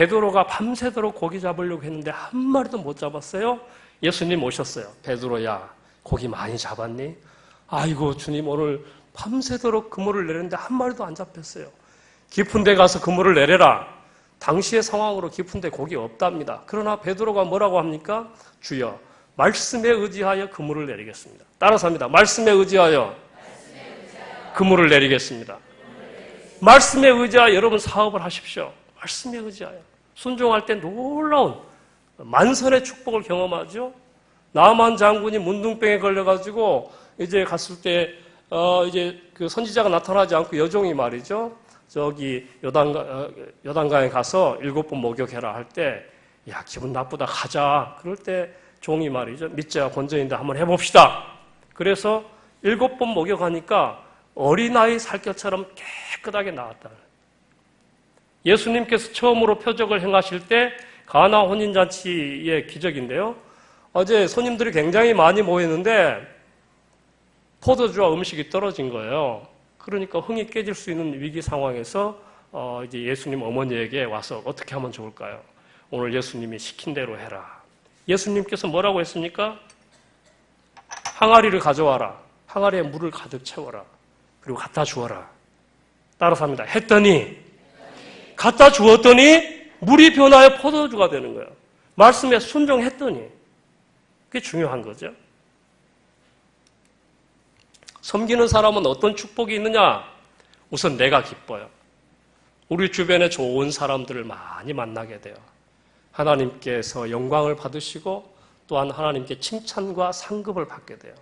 베드로가 밤새도록 고기 잡으려고 했는데 한 마리도 못 잡았어요. 예수님 오셨어요. 베드로야, 고기 많이 잡았니? 아이고 주님, 오늘 밤새도록 그물을 내렸는데 한 마리도 안 잡혔어요. 깊은 데 가서 그물을 내려라. 당시의 상황으로 깊은 데 고기 없답니다. 그러나 베드로가 뭐라고 합니까? 주여, 말씀에 의지하여 그물을 내리겠습니다. 따라서 합니다. 말씀에 의지하여 그물을 내리겠습니다. 말씀에 의지하여 여러분 사업을 하십시오. 말씀에 의지하여. 순종할 때 놀라운 만선의 축복을 경험하죠. 나만 장군이 문둥병에 걸려가지고 이제 갔을 때 이제 그 선지자가 나타나지 않고 여종이 말이죠. 저기 요단강에 가서 7번 목욕해라 할 때, 야, 기분 나쁘다, 가자. 그럴 때 종이 말이죠. 믿자 본전인데 한번 해봅시다. 그래서 7번 목욕하니까 어린아이 살결처럼 깨끗하게 나왔다. 예수님께서 처음으로 표적을 행하실 때 가나 혼인잔치의 기적인데요. 어제 손님들이 굉장히 많이 모였는데 포도주와 음식이 떨어진 거예요. 그러니까 흥이 깨질 수 있는 위기 상황에서 이제 예수님 어머니에게 와서 어떻게 하면 좋을까요? 오늘 예수님이 시킨 대로 해라. 예수님께서 뭐라고 했습니까? 항아리를 가져와라. 항아리에 물을 가득 채워라. 그리고 갖다 주어라. 따라서 합니다. 했더니 갖다 주었더니 물이 변하여 포도주가 되는 거예요. 말씀에 순종했더니. 그게 중요한 거죠. 섬기는 사람은 어떤 축복이 있느냐? 우선 내가 기뻐요. 우리 주변에 좋은 사람들을 많이 만나게 돼요. 하나님께서 영광을 받으시고 또한 하나님께 칭찬과 상급을 받게 돼요.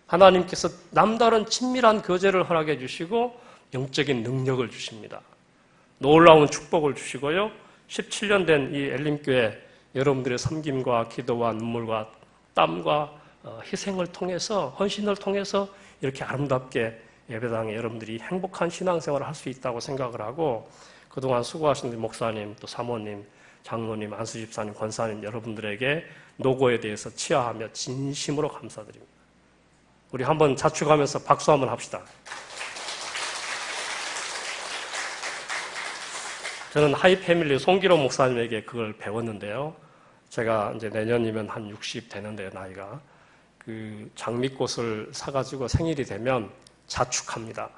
하나님께서 남다른 친밀한 교제를 허락해 주시고 영적인 능력을 주십니다. 놀라운 축복을 주시고요. 17년 된 이 엘림교회 여러분들의 섬김과 기도와 눈물과 땀과 희생을 통해서, 헌신을 통해서 이렇게 아름답게 예배당에 여러분들이 행복한 신앙생활을 할 수 있다고 생각을 하고, 그동안 수고하신 목사님, 또 사모님, 장로님, 안수집사님, 권사님 여러분들에게 노고에 대해서 치하하며 진심으로 감사드립니다. 우리 한번 자축하면서 박수 한번 합시다. 저는 하이패밀리 송기로 목사님에게 그걸 배웠는데요. 제가 이제 내년이면 한 60 되는데요, 나이가. 그 장미꽃을 사가지고 생일이 되면 자축합니다.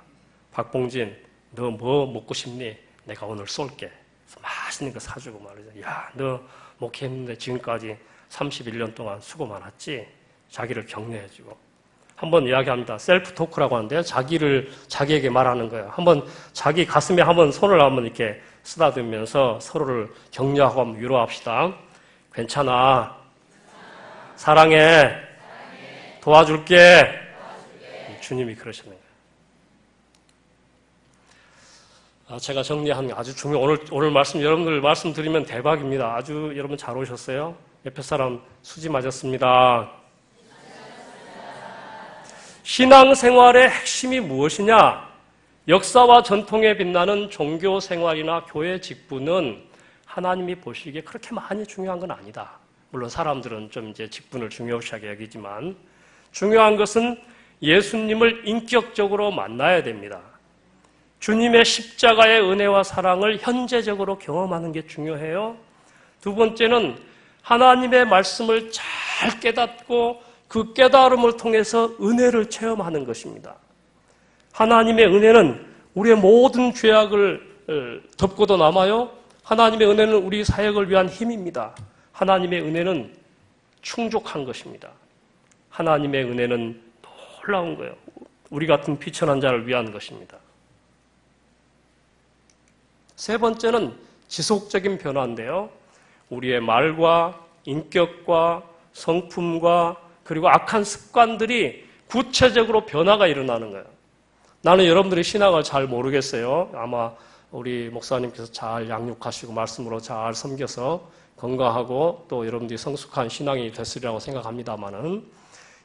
박봉진, 너 뭐 먹고 싶니? 내가 오늘 쏠게. 맛있는 거 사주고 말이죠. 야, 너 목회했는데 지금까지 31년 동안 수고 많았지? 자기를 격려해주고. 한번 이야기합니다. 셀프 토크라고 하는데요. 자기에게 말하는 거예요. 한번 자기 가슴에 한번 손을 한번 이렇게 쓰다듬으면서 서로를 격려하고 한번 위로합시다. 괜찮아. 사랑해. 도와줄게. 주님이 그러시는 거예요. 제가 정리한 아주 중요한 오늘 말씀 여러분들 말씀드리면 대박입니다. 아주 여러분 잘 오셨어요. 옆에 사람 수지 맞았습니다. 신앙생활의 핵심이 무엇이냐? 역사와 전통에 빛나는 종교 생활이나 교회 직분은 하나님이 보시기에 그렇게 많이 중요한 건 아니다. 물론 사람들은 좀 이제 직분을 중요시하게 여기지만 중요한 것은 예수님을 인격적으로 만나야 됩니다. 주님의 십자가의 은혜와 사랑을 현재적으로 경험하는 게 중요해요. 두 번째는 하나님의 말씀을 잘 깨닫고 그 깨달음을 통해서 은혜를 체험하는 것입니다. 하나님의 은혜는 우리의 모든 죄악을 덮고도 남아요. 하나님의 은혜는 우리 사역을 위한 힘입니다. 하나님의 은혜는 충족한 것입니다. 하나님의 은혜는 놀라운 거예요. 우리 같은 비천한 자를 위한 것입니다. 세 번째는 지속적인 변화인데요. 우리의 말과 인격과 성품과 그리고 악한 습관들이 구체적으로 변화가 일어나는 거예요. 나는 여러분들의 신앙을 잘 모르겠어요. 아마 우리 목사님께서 잘 양육하시고 말씀으로 잘 섬겨서 건강하고 또 여러분들이 성숙한 신앙이 됐으리라고 생각합니다만은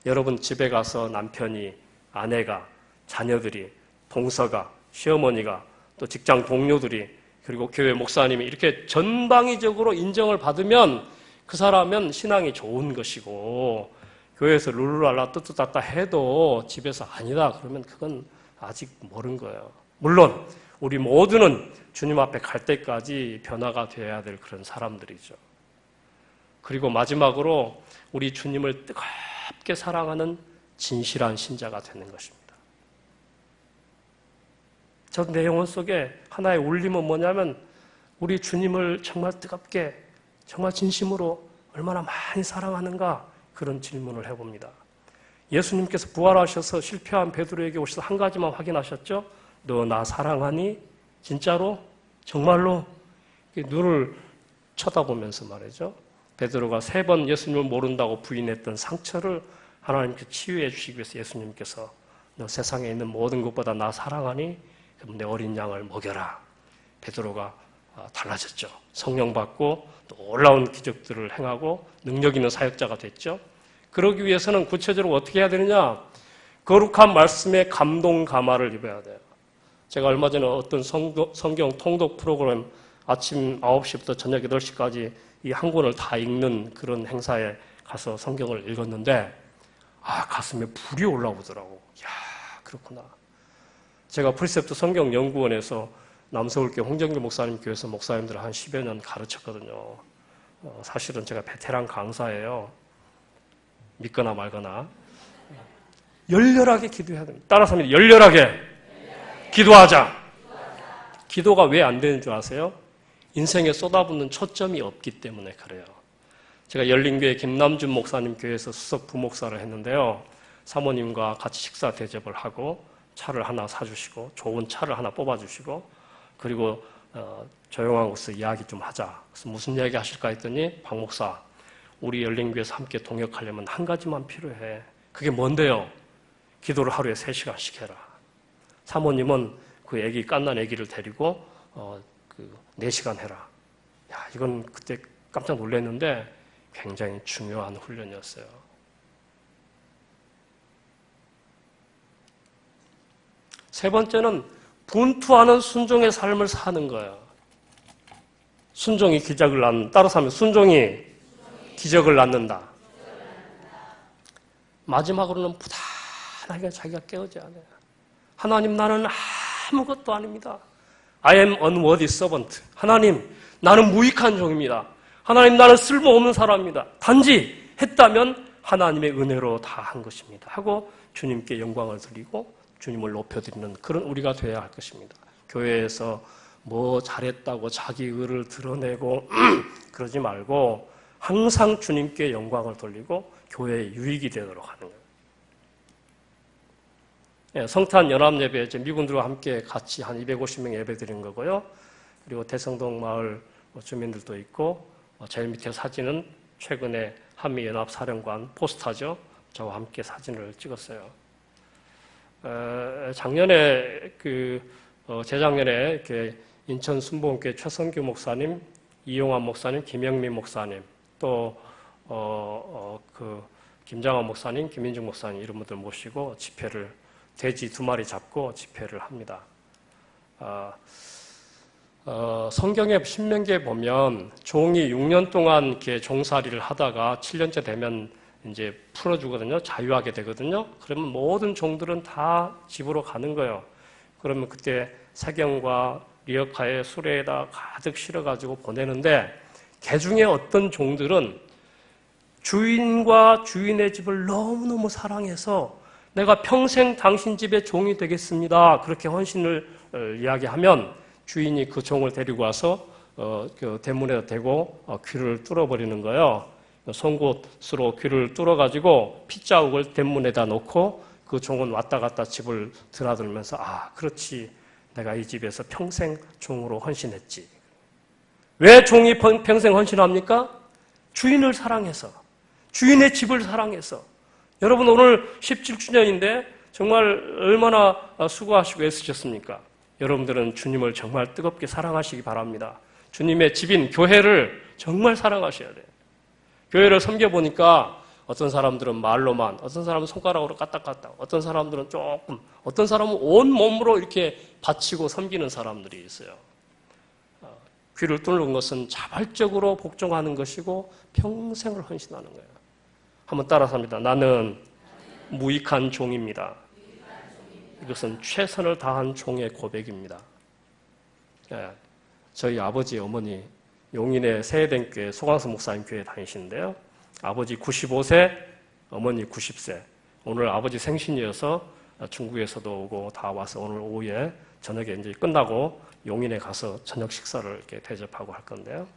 여러분 집에 가서 남편이, 아내가, 자녀들이, 동서가, 시어머니가, 또 직장 동료들이, 그리고 교회 목사님이 이렇게 전방위적으로 인정을 받으면 그 사람은 신앙이 좋은 것이고, 교회에서 룰루랄라 뜨뜻따따 해도 집에서 아니다 그러면 그건 아직 모르는 거예요. 물론 우리 모두는 주님 앞에 갈 때까지 변화가 되어야 될 그런 사람들이죠. 그리고 마지막으로 우리 주님을 뜨겁게 사랑하는 진실한 신자가 되는 것입니다. 저 내용 속에 하나의 울림은 뭐냐면 우리 주님을 정말 뜨겁게 정말 진심으로 얼마나 많이 사랑하는가 그런 질문을 해봅니다. 예수님께서 부활하셔서 실패한 베드로에게 오셔서 한 가지만 확인하셨죠? 너 나 사랑하니? 진짜로? 정말로? 눈을 쳐다보면서 말이죠. 베드로가 3번 예수님을 모른다고 부인했던 상처를 하나님께 치유해 주시기 위해서 예수님께서 너 세상에 있는 모든 것보다 나 사랑하니? 그럼 내 어린 양을 먹여라. 베드로가 달라졌죠. 성령 받고 놀라운 기적들을 행하고 능력 있는 사역자가 됐죠. 그러기 위해서는 구체적으로 어떻게 해야 되느냐? 거룩한 말씀에 감동 감화를 입어야 돼요. 제가 얼마 전에 어떤 성경 통독 프로그램 아침 9시부터 저녁 8시까지 이 한 권을 다 읽는 그런 행사에 가서 성경을 읽었는데 가슴에 불이 올라오더라고. 이야, 그렇구나. 제가 프리셉트 성경연구원에서 남서울교 홍정길 목사님 교회에서 목사님들을 한 10여 년 가르쳤거든요. 사실은 제가 베테랑 강사예요. 믿거나 말거나. 열렬하게 기도해야 됩니다. 따라서 합니다. 열렬하게 기도하자. 기도가 왜 안 되는 줄 아세요? 인생에 쏟아붓는 초점이 없기 때문에 그래요. 제가 열린교회 김남준 목사님 교회에서 수석 부목사를 했는데요. 사모님과 같이 식사 대접을 하고 차를 하나 사주시고 좋은 차를 하나 뽑아주시고 그리고 조용한 곳에서 이야기 좀 하자. 그래서 무슨 이야기 하실까 했더니 박 목사 우리 열린교회에서 함께 동역하려면 한 가지만 필요해. 그게 뭔데요? 기도를 하루에 3시간씩 해라. 사모님은 그 깐난 아기를 데리고 4시간 해라. 야, 이건 그때 깜짝 놀랐는데 굉장히 중요한 훈련이었어요. 세 번째는 분투하는 순종의 삶을 사는 거예요. 순종이 기적을 낳는다. 따라서 하면 순종이 기적을 낳는다. 마지막으로는 부단하게 자기가 깨어져야 돼요. 하나님 나는 아무것도 아닙니다. I am unworthy servant. 하나님 나는 무익한 종입니다. 하나님 나는 쓸모없는 사람입니다. 단지 했다면 하나님의 은혜로 다 한 것입니다. 하고 주님께 영광을 드리고 주님을 높여드리는 그런 우리가 되어야 할 것입니다. 교회에서 뭐 잘했다고 자기 의를 드러내고 그러지 말고 항상 주님께 영광을 돌리고 교회에 유익이 되도록 하는 거예요. 성탄 연합예배, 미군들과 함께 같이 한 250명 예배 드린 거고요. 그리고 대성동 마을 주민들도 있고, 제일 밑에 사진은 최근에 한미연합사령관 포스터죠. 저와 함께 사진을 찍었어요. 작년에 재작년에 이렇게 인천 순복음교회 최성규 목사님, 이용환 목사님, 김영민 목사님, 또 김장환 목사님, 김민중 목사님 이런 분들 모시고 집회를 돼지 2마리 잡고 집회를 합니다. 성경의 신명기에 보면 종이 6년 동안 이렇게 종살이를 하다가 7년째 되면 이제 풀어주거든요. 자유하게 되거든요. 그러면 모든 종들은 다 집으로 가는 거예요. 그러면 그때 사경과 리어카에 수레에다 가득 실어가지고 보내는데 개 중에 어떤 종들은 주인과 주인의 집을 너무너무 사랑해서 내가 평생 당신 집의 종이 되겠습니다. 그렇게 헌신을 이야기하면 주인이 그 종을 데리고 와서 그 대문에다 대고 귀를 뚫어버리는 거예요. 송곳으로 귀를 뚫어가지고 핏자국을 대문에다 놓고 그 종은 왔다 갔다 집을 드나들면서 그렇지 내가 이 집에서 평생 종으로 헌신했지. 왜 종이 평생 헌신합니까? 주인을 사랑해서 주인의 집을 사랑해서. 여러분 오늘 17주년인데 정말 얼마나 수고하시고 애쓰셨습니까? 여러분들은 주님을 정말 뜨겁게 사랑하시기 바랍니다. 주님의 집인 교회를 정말 사랑하셔야 돼요. 교회를 섬겨보니까 어떤 사람들은 말로만, 어떤 사람은 손가락으로 까딱까딱, 어떤 사람들은 조금, 어떤 사람은 온 몸으로 이렇게 바치고 섬기는 사람들이 있어요. 귀를 뚫는 것은 자발적으로 복종하는 것이고 평생을 헌신하는 거예요. 한번 따라서 합니다. 나는 무익한 종입니다. 이것은 최선을 다한 종의 고백입니다. 예, 저희 아버지, 어머니 용인의 세해den교회 소광수 목사님 교회 다니시는데요. 아버지 95세, 어머니 90세. 오늘 아버지 생신이어서 중국에서도 오고 다 와서 오늘 오후에 저녁에 이제 끝나고 용인에 가서 저녁 식사를 이렇게 대접하고 할 건데요.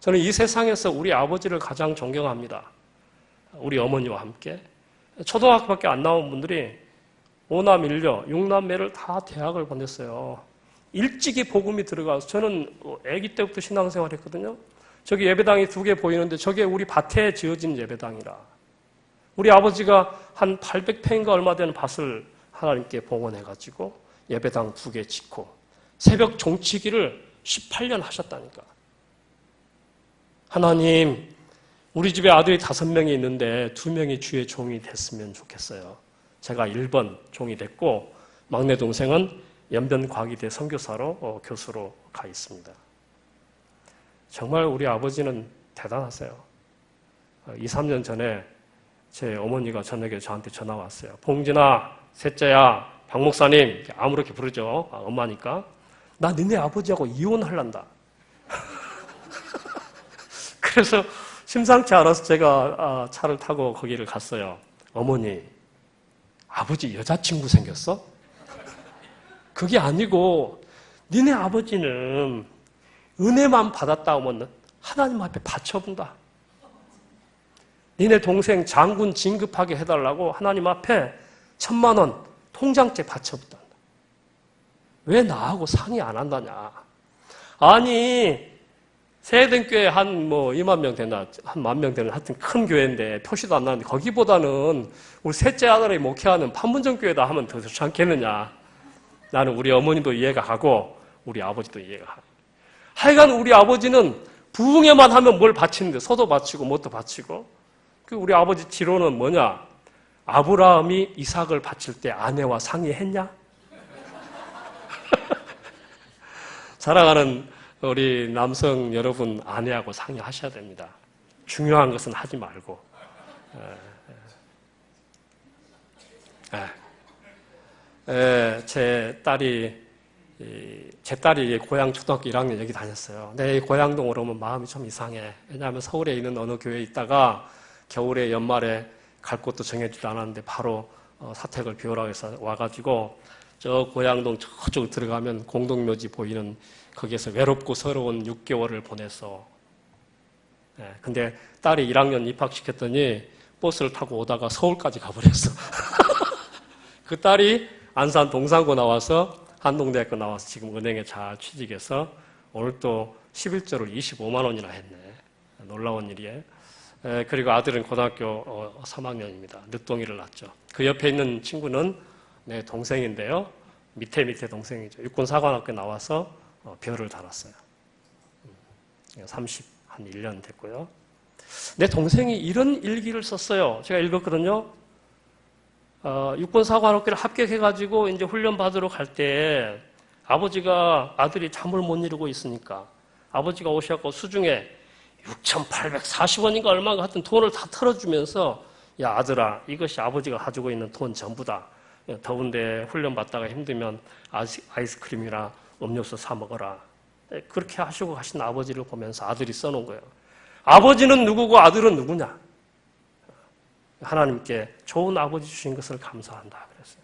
저는 이 세상에서 우리 아버지를 가장 존경합니다. 우리 어머니와 함께. 초등학교밖에 안 나온 분들이 5남 1녀, 6남매를 다 대학을 보냈어요. 일찍이 복음이 들어가서 저는 아기 때부터 신앙생활 했거든요. 저기 예배당이 2개 보이는데 저게 우리 밭에 지어진 예배당이라. 우리 아버지가 한 800평인가 얼마 되는 밭을 하나님께 봉헌해가지고 예배당 2개 짓고 새벽 종치기를 18년 하셨다니까. 하나님, 우리 집에 아들이 5명이 있는데 2명이 주의 종이 됐으면 좋겠어요. 제가 1번 종이 됐고 막내 동생은 연변과기대 선교사로 교수로 가 있습니다. 정말 우리 아버지는 대단하세요. 2, 3년 전에 제 어머니가 저녁에 저한테 전화 왔어요. 봉진아, 셋째야, 박 목사님, 아무렇게 부르죠. 엄마니까. 나 너네 아버지하고 이혼하란다. 그래서 심상치 않아서 제가 차를 타고 거기를 갔어요. 어머니, 아버지 여자친구 생겼어? 그게 아니고 니네 아버지는 은혜만 받았다 하면 하나님 앞에 바쳐본다. 니네 동생 장군 진급하게 해달라고 하나님 앞에 1,000만 원 통장째 바쳐본다. 왜 나하고 상의 안 한다냐. 아니 세해den교회 한 2만 명 되나 한 10,000명 되는 하여튼 큰 교회인데 표시도 안 나는데 거기보다는 우리 셋째 아들이 목회하는 판문점교회다 하면 더 좋지 않겠느냐. 나는 우리 어머니도 이해가 가고 우리 아버지도 이해가 가고. 하여간 우리 아버지는 부흥회만 하면 뭘 바치는데 소도 바치고 뭣도 바치고. 우리 아버지 지론은 뭐냐. 아브라함이 이삭을 바칠 때 아내와 상의했냐? 사랑하는 우리 남성 여러분, 아내하고 상의하셔야 됩니다. 중요한 것은 하지 말고. 제 딸이 고향 초등학교 1학년 여기 다녔어요. 내 고향동으로 오면 마음이 좀 이상해. 왜냐하면 서울에 있는 어느 교회에 있다가 겨울에 연말에 갈 곳도 정해지도 않았는데 바로 사택을 비우라고 해서 와가지고 저 고향동 저쪽 들어가면 공동묘지 보이는 거기에서 외롭고 서러운 6개월을 보내서. 근데 딸이 1학년 입학시켰더니 버스를 타고 오다가 서울까지 가버렸어. 그 딸이 안산 동산고 나와서 한동대학교 나와서 지금 은행에 잘 취직해서 오늘 또 11조를 25만 원이나 했네. 놀라운 일이에요. 그리고 아들은 고등학교 3학년입니다. 늦둥이를 낳았죠. 그 옆에 있는 친구는 내 동생인데요. 밑에 동생이죠. 육군사관학교 나와서 별을 달았어요. 1년 됐고요. 내 동생이 이런 일기를 썼어요. 제가 읽었거든요. 육군사관학교를 합격해가지고 이제 훈련 받으러 갈 때 아버지가 아들이 잠을 못 이루고 있으니까 아버지가 오셔서 수중에 6,840원인가 얼마가 하여튼 돈을 다 털어주면서 야 아들아 이것이 아버지가 가지고 있는 돈 전부다. 더운데 훈련 받다가 힘들면 아이스크림이나 음료수 사 먹어라. 그렇게 하시고 가신 아버지를 보면서 아들이 써놓은 거예요. 아버지는 누구고 아들은 누구냐? 하나님께 좋은 아버지 주신 것을 감사한다 그랬어요.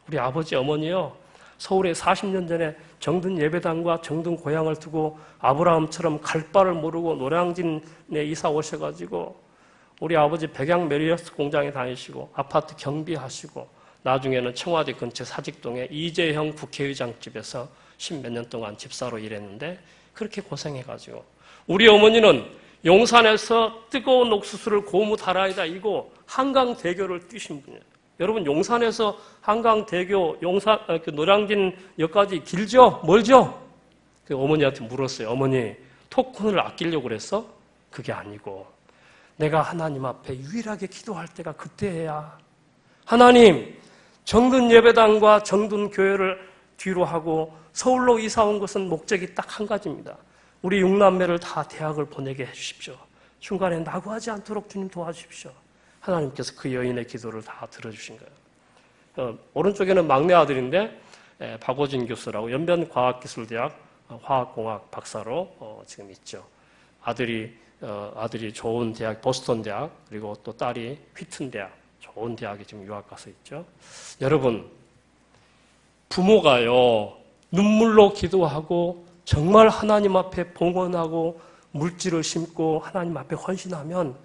우리 아버지 어머니요. 서울에 40년 전에 정든 예배당과 정든 고향을 두고 아브라함처럼 갈 바를 모르고 노량진에 이사 오셔가지고 우리 아버지 백양 메리어스 공장에 다니시고 아파트 경비하시고 나중에는 청와대 근처 사직동에 이재형 국회의장 집에서 10몇 년 동안 집사로 일했는데 그렇게 고생해가지고 우리 어머니는 용산에서 뜨거운 옥수수를 고무 다라이다 이고 한강대교를 뛰신 분이에요. 여러분 용산에서 한강대교 노량진역까지 길죠? 멀죠? 그 어머니한테 물었어요. 어머니 토큰을 아끼려고 그랬어? 그게 아니고 내가 하나님 앞에 유일하게 기도할 때가 그때야. 하나님 정든 예배당과 정든 교회를 뒤로 하고 서울로 이사 온 것은 목적이 딱 한 가지입니다. 우리 6남매를 다 대학을 보내게 해주십시오. 중간에 낙오하지 않도록 주님 도와주십시오. 하나님께서 그 여인의 기도를 다 들어주신 거예요. 오른쪽에는 막내 아들인데 박오진 교수라고 연변과학기술대학 화학공학 박사로 지금 있죠. 아들이 좋은 대학, 보스턴 대학, 그리고 또 딸이 휘튼 대학, 좋은 대학에 지금 유학 가서 있죠. 여러분, 부모가요, 눈물로 기도하고 정말 하나님 앞에 봉헌하고 물질을 심고 하나님 앞에 헌신하면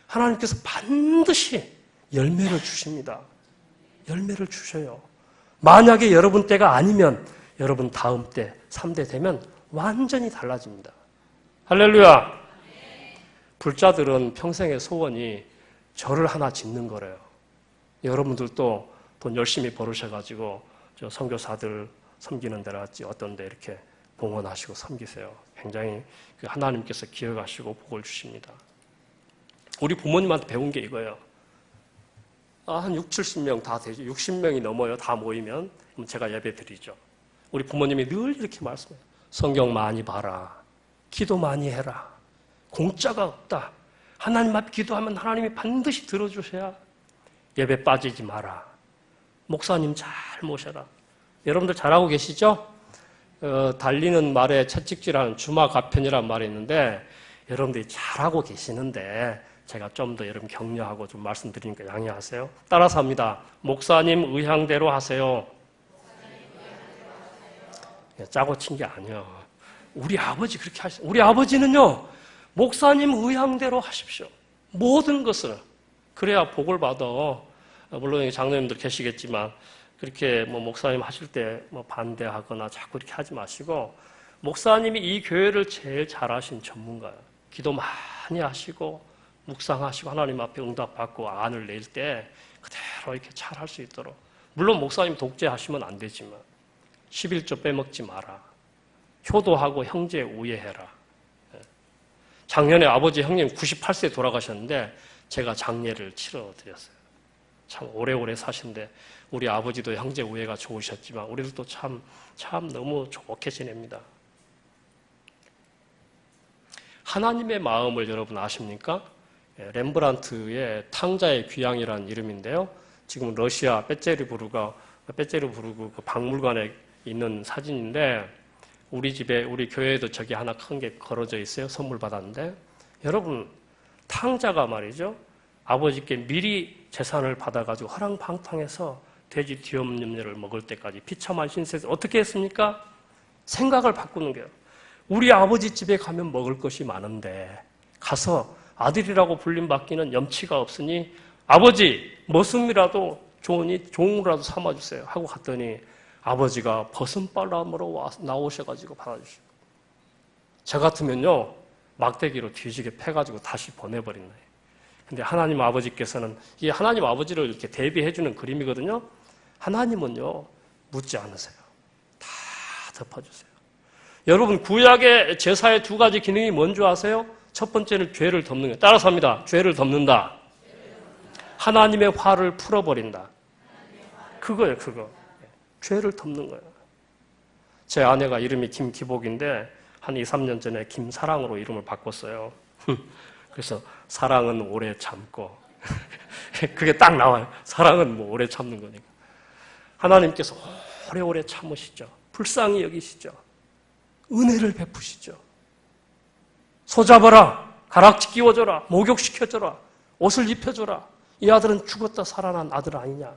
하나님께서 반드시 열매를 주십니다. 열매를 주셔요. 만약에 여러분 때가 아니면 여러분 다음 때, 3대 되면 완전히 달라집니다. 할렐루야! 불자들은 평생의 소원이 절을 하나 짓는 거래요. 여러분들도 돈 열심히 벌으셔가지고 저 선교사들 섬기는 데랄지 어떤 데 이렇게 봉헌하시고 섬기세요. 굉장히 하나님께서 기억하시고 복을 주십니다. 우리 부모님한테 배운 게 이거예요. 한 60, 70명 다 되죠. 60명이 넘어요. 다 모이면. 그럼 제가 예배 드리죠. 우리 부모님이 늘 이렇게 말씀해요. 성경 많이 봐라. 기도 많이 해라. 공짜가 없다. 하나님 앞에 기도하면 하나님이 반드시 들어주셔야. 예배 빠지지 마라. 목사님 잘 모셔라. 여러분들 잘하고 계시죠? 달리는 말에 채찍질하는 주마가편이라는 말이 있는데 여러분들이 잘하고 계시는데 제가 좀 더 여러분 격려하고 좀 말씀드리니까 양해하세요. 따라서 합니다. 목사님 의향대로 하세요. 짜고 친 게 아니에요. 우리 아버지 그렇게 하시죠. 우리 아버지는요. 목사님 의향대로 하십시오. 모든 것을. 그래야 복을 받아. 물론 장로님들 계시겠지만 그렇게 목사님 하실 때 반대하거나 자꾸 이렇게 하지 마시고 목사님이 이 교회를 제일 잘하신 전문가예요. 기도 많이 하시고 묵상하시고 하나님 앞에 응답받고 안을 낼 때 그대로 이렇게 잘 할 수 있도록. 물론 목사님 독재하시면 안 되지만 11조 빼먹지 마라. 효도하고 형제 우애해라. 작년에 아버지 형님 98세 돌아가셨는데 제가 장례를 치러드렸어요. 참 오래오래 사신데 우리 아버지도 형제 우애가 좋으셨지만 우리들도 참 너무 좋게 지냅니다. 하나님의 마음을 여러분 아십니까? 렘브란트의 탕자의 귀향이라는 이름인데요. 지금 러시아 빼제르부르크 그 박물관에 있는 사진인데 우리 집에 우리 교회에도 저기 하나 큰 게 걸어져 있어요. 선물 받았는데 여러분 탕자가 말이죠. 아버지께 미리 재산을 받아가지고 허랑방탕해서 돼지 뒤엄념녀를 먹을 때까지 비참한 신세에서 어떻게 했습니까? 생각을 바꾸는 거예요. 우리 아버지 집에 가면 먹을 것이 많은데 가서 아들이라고 불림받기는 염치가 없으니 아버지 머슴이라도 좋으니 종으로라도 삼아주세요 하고 갔더니 아버지가 버선바람으로 나오셔가지고 받아주시고 저 같으면요 막대기로 뒤지게 패가지고 다시 보내버린 거예요. 근데 하나님 아버지께서는 이 하나님 아버지를 이렇게 대비해주는 그림이거든요. 하나님은요 묻지 않으세요. 다 덮어주세요. 여러분 구약의 제사의 두 가지 기능이 뭔지 아세요? 첫 번째는 죄를 덮는 거예요. 따라서 합니다. 죄를 덮는다. 하나님의 화를 풀어버린다. 그거예요. 그거. 죄를 덮는 거예요. 제 아내가 이름이 김기복인데 한 2, 3년 전에 김사랑으로 이름을 바꿨어요. 그래서 사랑은 오래 참고 그게 딱 나와요. 사랑은 오래 참는 거니까. 하나님께서 오래오래 참으시죠. 불쌍히 여기시죠. 은혜를 베푸시죠. 소잡아라. 가락지 끼워줘라. 목욕시켜줘라. 옷을 입혀줘라. 이 아들은 죽었다 살아난 아들 아니냐.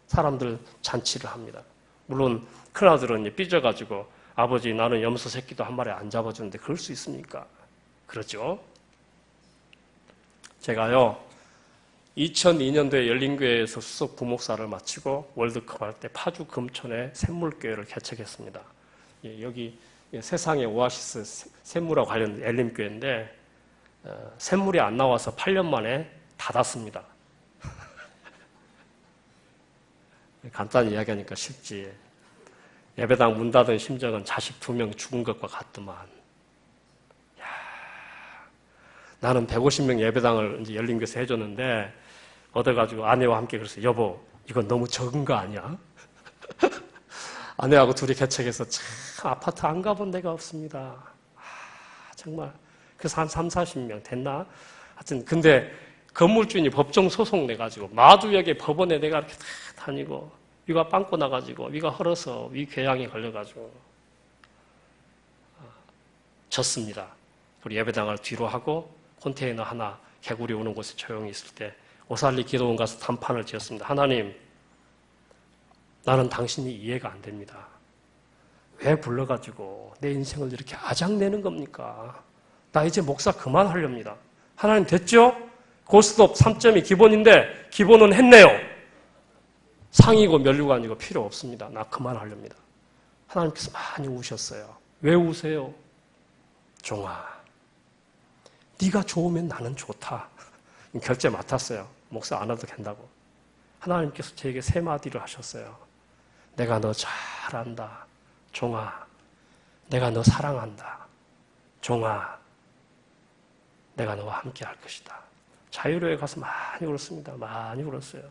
사람들 잔치를 합니다. 물론 큰아들은 삐져가지고 아버지 나는 염소 새끼도 한 마리 안 잡아주는데 그럴 수 있습니까? 그렇죠? 제가요 2002년도에 열린교회에서 수석 부목사를 마치고 월드컵 할 때 파주 금천에 샘물교회를 개척했습니다. 여기 세상의 오아시스 샘물하고 관련된 엘림교회인데 샘물이 안 나와서 8년 만에 닫았습니다. 간단히 이야기하니까 쉽지. 예배당 문 닫은 심정은 자식 2명 죽은 것과 같더만. 야, 나는 150명 예배당을 이제 열린교회에서 해줬는데 얻어가지고 아내와 함께 그랬어요. 여보, 이건 너무 적은 거 아니야? 아내하고 둘이 개척해서 참 아파트 안 가본 데가 없습니다. 정말. 그래서 한 3, 40명 됐나? 하여튼 근데 건물주인이 법정 소송 내가지고 마두역에 법원에 내가 이렇게 다 다니고 위가 빵꾸 나가지고 위가 헐어서 위 궤양이 걸려가지고 졌습니다. 그리고 예배당을 뒤로 하고 컨테이너 하나 개구리 오는 곳에 조용히 있을 때 오살리 기도원 가서 단판을 지었습니다. 하나님, 나는 당신이 이해가 안 됩니다. 왜 불러가지고 내 인생을 이렇게 아작내는 겁니까? 나 이제 목사 그만하렵니다. 하나님 됐죠? 고스톱 3점이 기본인데 기본은 했네요. 상이고 면류가 아니고 필요 없습니다. 나 그만하렵니다. 하나님께서 많이 우셨어요. 왜 우세요? 종아, 네가 좋으면 나는 좋다. 결제 맡았어요. 목사 안 해도 된다고. 하나님께서 저에게 세 마디를 하셨어요. 내가 너 잘 안다. 종아, 내가 너 사랑한다. 종아, 내가 너와 함께 할 것이다. 자유로에 가서 많이 울었습니다. 많이 울었어요.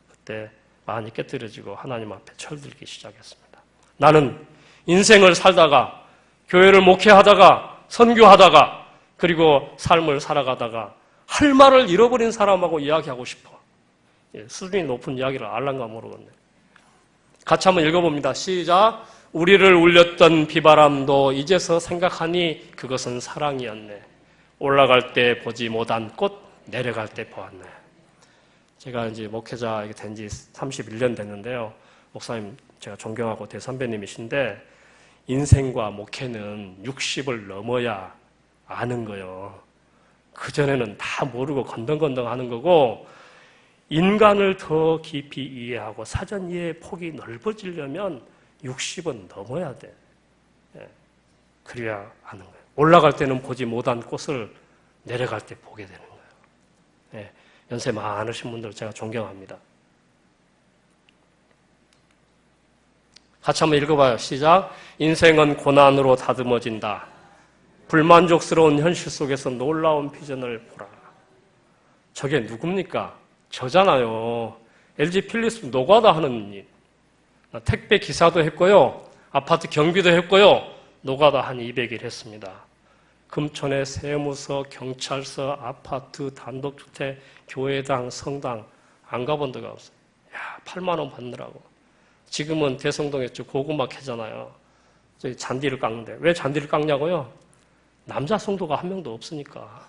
그때 많이 깨뜨려지고 하나님 앞에 철들기 시작했습니다. 나는 인생을 살다가 교회를 목회하다가 선교하다가 그리고 삶을 살아가다가 할 말을 잃어버린 사람하고 이야기하고 싶어. 수준이 높은 이야기를 알란가 모르겠네. 같이 한번 읽어봅니다. 시작. 우리를 울렸던 비바람도 이제서 생각하니 그것은 사랑이었네. 올라갈 때 보지 못한 꽃, 내려갈 때 보았네. 제가 이제 목회자 된 지 31년 됐는데요. 목사님 제가 존경하고 대선배님이신데 인생과 목회는 60을 넘어야 아는 거예요. 그전에는 다 모르고 건덩건덩 하는 거고 인간을 더 깊이 이해하고 사전 이해의 폭이 넓어지려면 60은 넘어야 돼. 그래야 아는 거예요. 올라갈 때는 보지 못한 꽃을 내려갈 때 보게 되는 거예요. 연세 많으신 분들 제가 존경합니다. 같이 한번 읽어봐요. 시작. 인생은 고난으로 다듬어진다. 불만족스러운 현실 속에서 놀라운 비전을 보라. 저게 누굽니까? 저잖아요. LG 필립스 노가다 하는 일. 택배 기사도 했고요. 아파트 경비도 했고요. 노가다 한 200일 했습니다. 금천의 세무서, 경찰서, 아파트, 단독주택, 교회당, 성당 안 가본 데가 없어요. 야, 8만 원 받느라고. 지금은 대성동에 고구마 캐잖아요. 저기 잔디를 깎는데. 왜 잔디를 깎냐고요? 남자 성도가 한 명도 없으니까.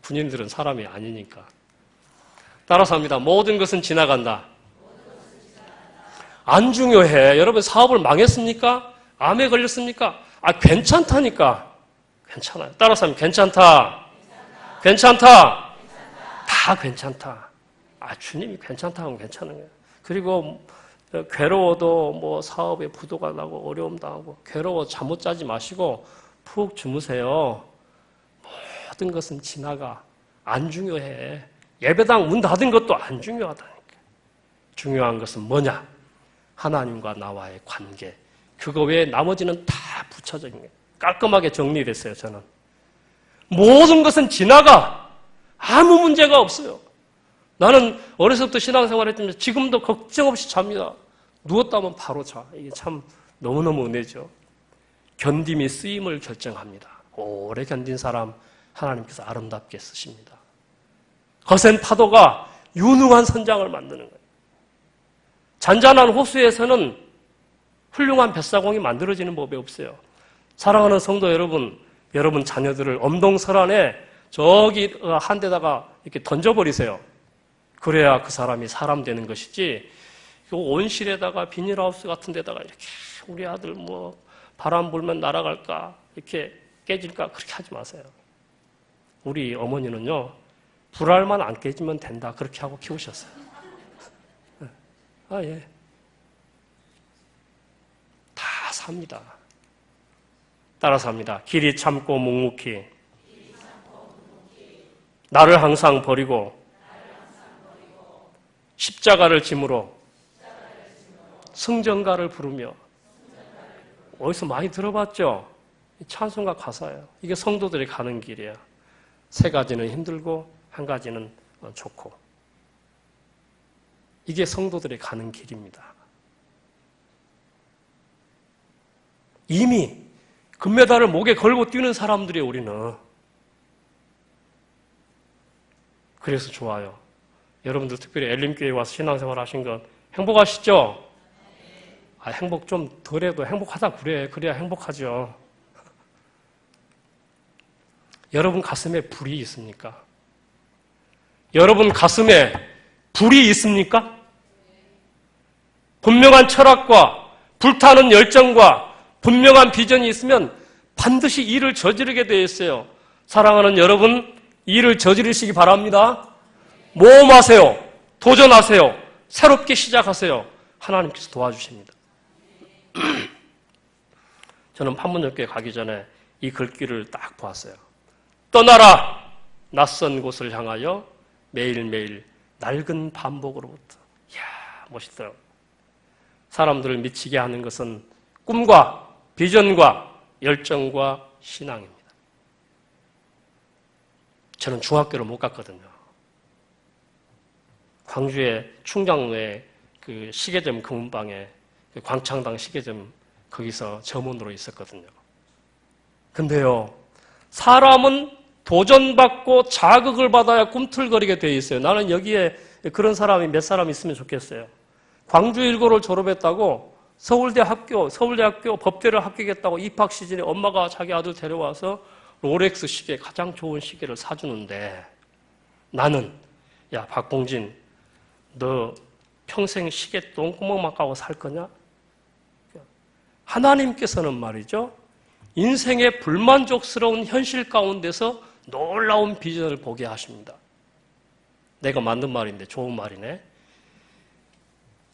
군인들은 사람이 아니니까. 따라서 합니다. 모든 것은 지나간다. 안 중요해. 여러분 사업을 망했습니까? 암에 걸렸습니까? 괜찮다니까. 괜찮아요. 따라서 하면 괜찮다. 괜찮다. 다 괜찮다. 주님이 괜찮다 하면 괜찮은 거예요. 그리고 괴로워도 뭐 사업에 부도가 나고 어려움 당하고 괴로워 잠못 자지 마시고 푹 주무세요. 모든 것은 지나가. 안 중요해. 예배당 문 닫은 것도 안 중요하다니까. 중요한 것은 뭐냐? 하나님과 나와의 관계. 그거 외에 나머지는 다 부차적인 거예요. 깔끔하게 정리됐어요, 저는. 모든 것은 지나가. 아무 문제가 없어요. 나는 어려서부터 신앙생활 했지만 지금도 걱정 없이 잡니다. 누웠다면 바로 자. 이게 참 너무너무 은혜죠. 견딤이 쓰임을 결정합니다. 오래 견딘 사람 하나님께서 아름답게 쓰십니다. 거센 파도가 유능한 선장을 만드는 거예요. 잔잔한 호수에서는 훌륭한 뱃사공이 만들어지는 법이 없어요. 사랑하는 성도 여러분, 여러분 자녀들을 엄동설안에 저기 한 데다가 이렇게 던져버리세요. 그래야 그 사람이 사람 되는 것이지, 온실에다가 비닐하우스 같은 데다가 이렇게 우리 아들 뭐 바람 불면 날아갈까, 이렇게 깨질까, 그렇게 하지 마세요. 우리 어머니는요, 불알만 안 깨지면 된다, 그렇게 하고 키우셨어요. 예. 다 삽니다. 따라서 합니다. 길이 참고 묵묵히 나를 항상 버리고 십자가를 짐으로 승전가를 부르며. 어디서 많이 들어봤죠? 찬송가 가사예요. 이게 성도들이 가는 길이에요. 세 가지는 힘들고 한 가지는 좋고. 이게 성도들이 가는 길입니다. 이미 금메달을 목에 걸고 뛰는 사람들이 우리는. 그래서 좋아요. 여러분들 특별히 엘림교회에 와서 신앙생활 하신 건 행복하시죠? 행복 좀 덜해도 행복하다 그래. 그래야 행복하죠. 여러분 가슴에 불이 있습니까? 여러분 가슴에 불이 있습니까? 분명한 철학과 불타는 열정과 분명한 비전이 있으면 반드시 일을 저지르게 되어 있어요. 사랑하는 여러분, 일을 저지르시기 바랍니다. 모험하세요. 도전하세요. 새롭게 시작하세요. 하나님께서 도와주십니다. 저는 판문점교회 가기 전에 이 글귀를 딱 보았어요. 떠나라! 낯선 곳을 향하여 매일매일 낡은 반복으로부터. 이야, 멋있어요. 사람들을 미치게 하는 것은 꿈과 비전과 열정과 신앙입니다. 저는 중학교를 못 갔거든요. 광주의 충장로에 그 시계점 금은방에 그 광창당 시계점 거기서 점원으로 있었거든요. 근데요, 사람은 도전받고 자극을 받아야 꿈틀거리게 되어 있어요. 나는 여기에 그런 사람이 몇 사람 있으면 좋겠어요. 광주 일고를 졸업했다고 서울대학교 법대를 합격했다고 입학 시즌에 엄마가 자기 아들 데려와서 롤렉스 시계, 가장 좋은 시계를 사주는데 나는 야 박봉진 너 평생 시계 똥구멍만 까고 살 거냐? 하나님께서는 말이죠. 인생의 불만족스러운 현실 가운데서 놀라운 비전을 보게 하십니다. 내가 만든 말인데 좋은 말이네.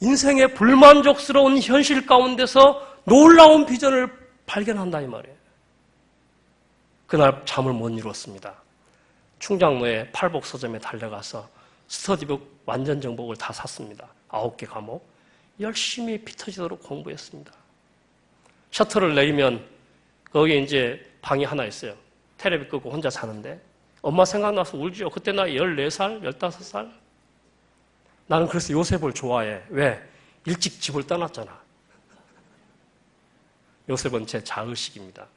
인생의 불만족스러운 현실 가운데서 놀라운 비전을 발견한다 이 말이에요. 그날 잠을 못 이뤘습니다. 충장로에 팔복 서점에 달려가서 스터디북 완전 정복을 다 샀습니다. 9개 과목. 열심히 피 터지도록 공부했습니다. 셔터를 내리면 거기 이제 방이 하나 있어요. 테레비 끄고 혼자 자는데 엄마 생각나서 울죠. 그때 나 14살, 15살. 나는 그래서 요셉을 좋아해. 왜? 일찍 집을 떠났잖아. 요셉은 제 자의식입니다.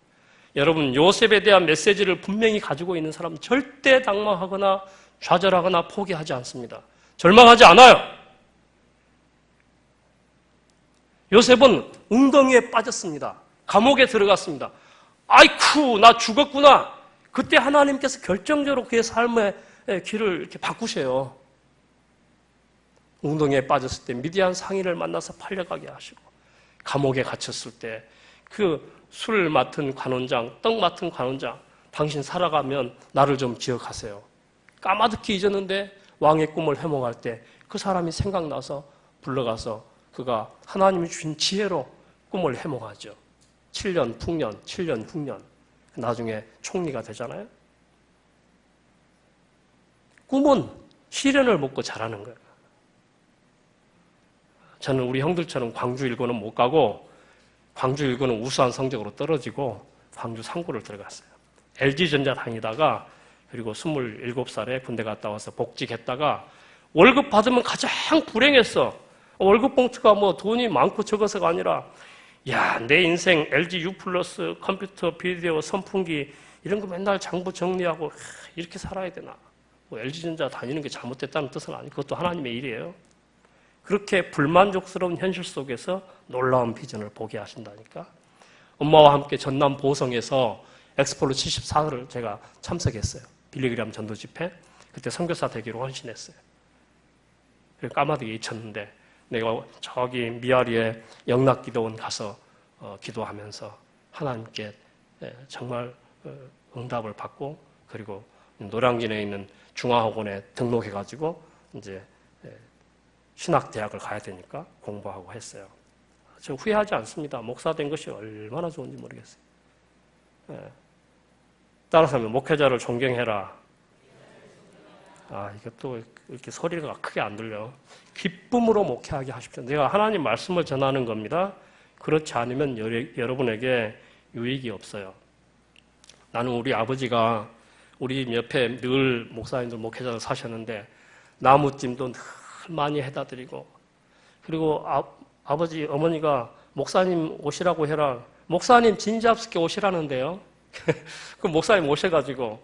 여러분, 요셉에 대한 메시지를 분명히 가지고 있는 사람은 절대 낙망하거나 좌절하거나 포기하지 않습니다. 절망하지 않아요. 요셉은 웅덩이에 빠졌습니다. 감옥에 들어갔습니다. 아이쿠, 나 죽었구나. 그때 하나님께서 결정적으로 그의 삶의 길을 이렇게 바꾸세요. 웅덩이에 빠졌을 때 미디안 상인을 만나서 팔려가게 하시고, 감옥에 갇혔을 때 그 술 맡은 관원장, 떡 맡은 관원장, 당신 살아가면 나를 좀 기억하세요. 까마득히 잊었는데 왕의 꿈을 회몽할 때 그 사람이 생각나서 불러가서 그가 하나님이 주신 지혜로 꿈을 회몽하죠. 7년 풍년, 7년 풍년. 나중에 총리가 되잖아요. 꿈은 시련을 먹고 자라는 거예요. 저는 우리 형들처럼 광주 일고는 못 가고 광주 일고는 우수한 성적으로 떨어지고 광주 상고를 들어갔어요. LG전자 다니다가 그리고 27살에 군대 갔다 와서 복직했다가 월급 받으면 가장 불행했어. 월급 봉투가 뭐 돈이 많고 적어서가 아니라 야, 내 인생 LG U 플러스 컴퓨터, 비디오, 선풍기 이런 거 맨날 장부 정리하고 이렇게 살아야 되나. 뭐 LG전자 다니는 게 잘못됐다는 뜻은 아니고 그것도 하나님의 일이에요. 그렇게 불만족스러운 현실 속에서 놀라운 비전을 보게 하신다니까. 엄마와 함께 전남 보성에서 엑스폴로 74를 제가 참석했어요. 빌리그램 전도 집회. 그때 선교사 되기로 헌신했어요. 까마득히 잊혔는데 내가 저기 미아리에 영락기도원 가서 기도하면서 하나님께 정말 응답을 받고 그리고 노량진에 있는 중앙학원에 등록해가지고 이제 신학대학을 가야 되니까 공부하고 했어요. 저 후회하지 않습니다. 목사 된 것이 얼마나 좋은지 모르겠어요. 따라서 목회자를 존경해라. 이것도 이렇게 소리가 크게 안 들려. 기쁨으로 목회하게 하십시오. 내가 하나님 말씀을 전하는 겁니다. 그렇지 않으면 여러분에게 유익이 없어요. 나는 우리 아버지가 우리 옆에 늘 목사님들 목회자들 사셨는데 나무찜도 늘 많이 해다 드리고 그리고 아버지 어머니가 목사님 오시라고 해라. 목사님 진잡스게 오시라는데요. 그 목사님 오셔가지고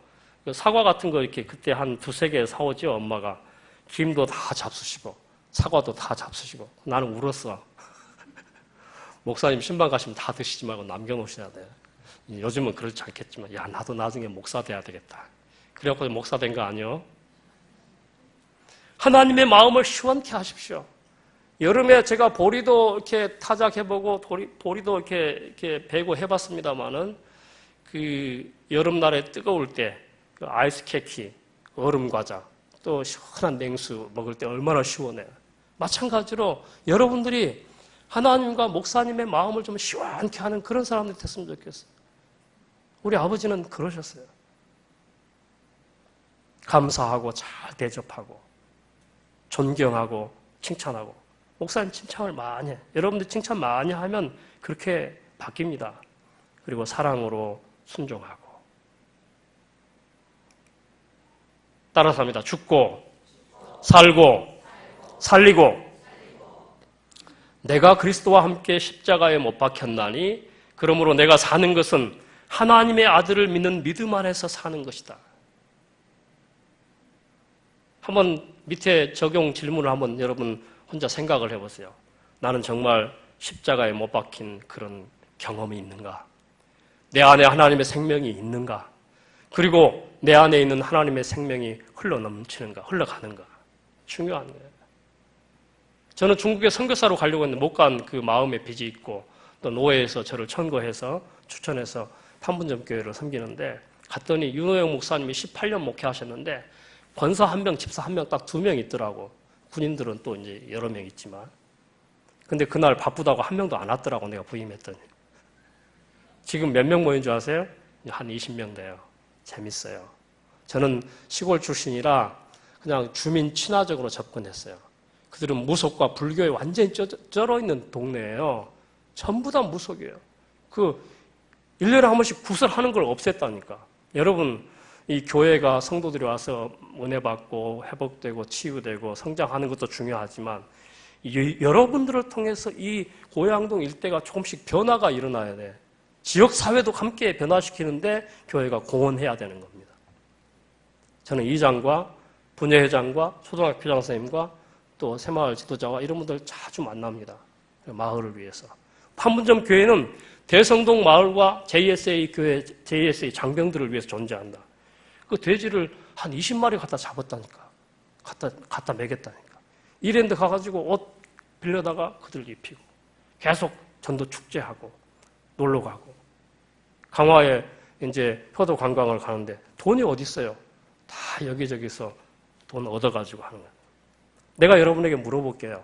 사과 같은 거 이렇게 그때 한 2-3개 사오죠. 엄마가 김도 다 잡수시고 사과도 다 잡수시고 나는 울었어. 목사님 신방 가시면 다 드시지 말고 남겨놓으셔야 돼요. 요즘은 그렇지 않겠지만, 야, 나도 나중에 목사 돼야 되겠다. 그래갖고 목사 된 거 아니요? 하나님의 마음을 시원케 하십시오. 여름에 제가 보리도 이렇게 타작해보고, 보리도 이렇게 베고 해봤습니다만은, 그 여름날에 뜨거울 때, 그 아이스 케이크, 얼음 과자, 또 시원한 냉수 먹을 때 얼마나 시원해요. 마찬가지로 여러분들이 하나님과 목사님의 마음을 좀 시원케 하는 그런 사람들이 됐으면 좋겠어요. 우리 아버지는 그러셨어요. 감사하고 잘 대접하고 존경하고 칭찬하고. 목사님 칭찬을 많이 해. 여러분들 칭찬 많이 하면 그렇게 바뀝니다. 그리고 사랑으로 순종하고. 따라서 합니다. 죽고 살고 살리고 내가 그리스도와 함께 십자가에 못 박혔나니 그러므로 내가 사는 것은 하나님의 아들을 믿는 믿음 안에서 사는 것이다. 한번 밑에 적용 질문을 한번 여러분 혼자 생각을 해보세요. 나는 정말 십자가에 못 박힌 그런 경험이 있는가? 내 안에 하나님의 생명이 있는가? 그리고 내 안에 있는 하나님의 생명이 흘러넘치는가? 흘러가는가? 중요한 거예요. 저는 중국에 선교사로 가려고 했는데 못 간 그 마음의 빚이 있고 또 노예에서 저를 천거해서 추천해서 판문점 교회를 섬기는데 갔더니 윤호영 목사님이 18년 목회하셨는데 권사 1명, 집사 1명 딱 2명 있더라고. 군인들은 또 이제 여러 명 있지만. 근데 그날 바쁘다고 1명도 안 왔더라고, 내가 부임했더니. 지금 몇 명 모인 줄 아세요? 한 20명 돼요. 재밌어요. 저는 시골 출신이라 그냥 주민 친화적으로 접근했어요. 그들은 무속과 불교에 완전히 쩔어 있는 동네예요. 전부 다 무속이에요. 1년에 한 번씩 구슬하는 걸 없앴다니까. 여러분, 이 교회가 성도들이 와서 은혜 받고 회복되고 치유되고 성장하는 것도 중요하지만 여러분들을 통해서 이 고양동 일대가 조금씩 변화가 일어나야 돼. 지역 사회도 함께 변화시키는데 교회가 공헌해야 되는 겁니다. 저는 이장과 분회회장과 초등학교장 선생님과 또 새마을 지도자와 이런 분들 자주 만납니다. 마을을 위해서. 판문점 교회는 대성동 마을과 JSA 교회, JSA 장병들을 위해서 존재한다. 그 돼지를 한 20마리 갖다 잡았다니까. 갖다 먹였다니까. 이랜드 가가지고 옷 빌려다가 그들 입히고. 계속 전도 축제하고, 놀러 가고. 강화에 이제 효도 관광을 가는데 돈이 어디 있어요? 다 여기저기서 돈 얻어가지고 하는 거예요. 내가 여러분에게 물어볼게요.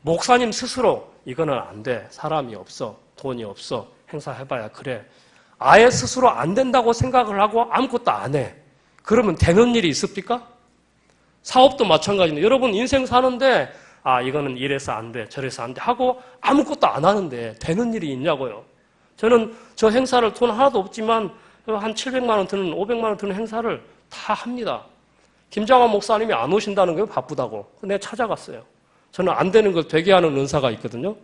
목사님 스스로 이거는 안 돼. 사람이 없어. 돈이 없어. 행사해봐야 그래. 아예 스스로 안 된다고 생각을 하고 아무것도 안 해. 그러면 되는 일이 있습니까? 사업도 마찬가지인데 여러분 인생 사는데 이거는 이래서 안 돼. 저래서 안 돼. 하고 아무것도 안 하는데 되는 일이 있냐고요. 저는 저 행사를 돈 하나도 없지만 한 700만 원 드는 500만 원 드는 행사를 다 합니다. 김장환 목사님이 안 오신다는 거예요. 바쁘다고. 내가 찾아갔어요. 저는 안 되는 걸 되게 하는 은사가 있거든요.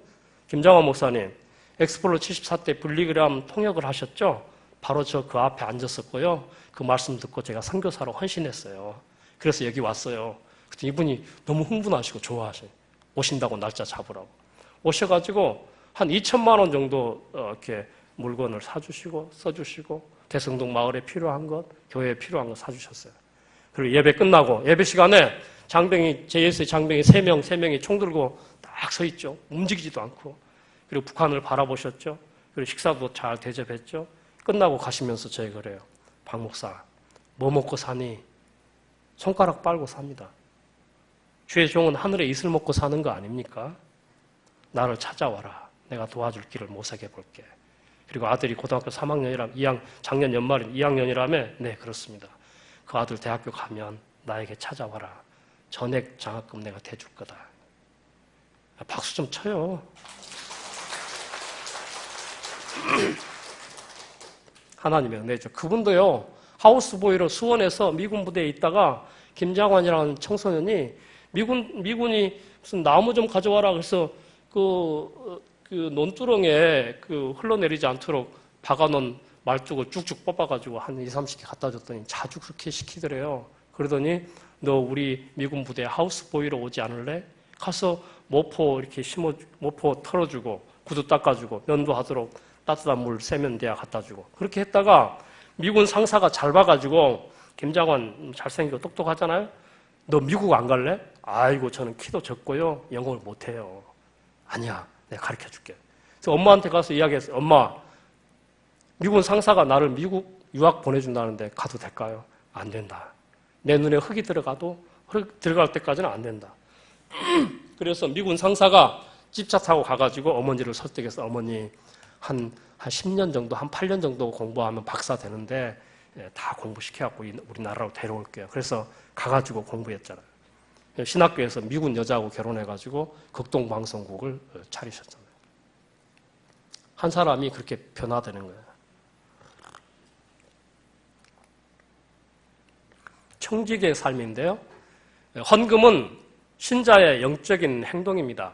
김장환 목사님, 엑스플로 74때 빌리그램 통역을 하셨죠? 바로 저 그 앞에 앉았었고요. 그 말씀 듣고 제가 선교사로 헌신했어요. 그래서 여기 왔어요. 그때 이분이 너무 흥분하시고 좋아하셔요. 오신다고 날짜 잡으라고. 오셔가지고 한 2천만 원 정도 이렇게 물건을 사주시고 써주시고 대성동 마을에 필요한 것, 교회에 필요한 것 사주셨어요. 그리고 예배 끝나고 예배 시간에 장병이 JS의 장병이 3명이 총 들고 딱 서 있죠. 움직이지도 않고. 그리고 북한을 바라보셨죠. 그리고 식사도 잘 대접했죠. 끝나고 가시면서 저희 그래요. 박 목사, 뭐 먹고 사니? 손가락 빨고 삽니다. 주의 종은 하늘에 이슬 먹고 사는 거 아닙니까? 나를 찾아와라. 내가 도와줄 길을 모색해 볼게. 그리고 아들이 고등학교 3학년이라 작년 연말에 2학년이라며 네 그렇습니다. 그 아들 대학교 가면 나에게 찾아와라. 전액 장학금 내가 대줄 거다. 박수 좀 쳐요. 하나님의 은혜죠. 그분도요. 하우스보이로 수원에서 미군 부대에 있다가 김장환이라는 청소년이 미군이 무슨 나무 좀 가져와라 그래서 그 논두렁에 흘러내리지 않도록 박아놓은 말뚝을 쭉쭉 뽑아가지고 한 20, 30개 갖다 줬더니 자주 그렇게 시키더래요. 그러더니 너 우리 미군 부대 하우스보이로 오지 않을래? 가서 모포 이렇게 모포 털어주고 구두 닦아주고 면도하도록 따뜻한 물 세면대야 갖다 주고 그렇게 했다가 미군 상사가 잘 봐가지고 김장관 잘생기고 똑똑하잖아요. 너 미국 안 갈래? 아이고 저는 키도 적고요 영어를 못해요. 아니야 내가 가르쳐줄게. 그래서 엄마한테 가서 이야기했어요. 엄마 미군 상사가 나를 미국 유학 보내준다는데 가도 될까요? 안 된다. 내 눈에 흙이 들어가도 흙 들어갈 때까지는 안 된다. 그래서 미군 상사가 집차 타고 가가지고 어머니를 설득해서 어머니 한 10년 정도, 한 8년 정도 공부하면 박사 되는데 다 공부시켜갖고 우리나라로 데려올게요. 그래서 가가지고 공부했잖아요. 신학교에서 미군 여자하고 결혼해가지고 극동방송국을 차리셨잖아요. 한 사람이 그렇게 변화되는 거예요. 청직의 삶인데요. 헌금은 신자의 영적인 행동입니다.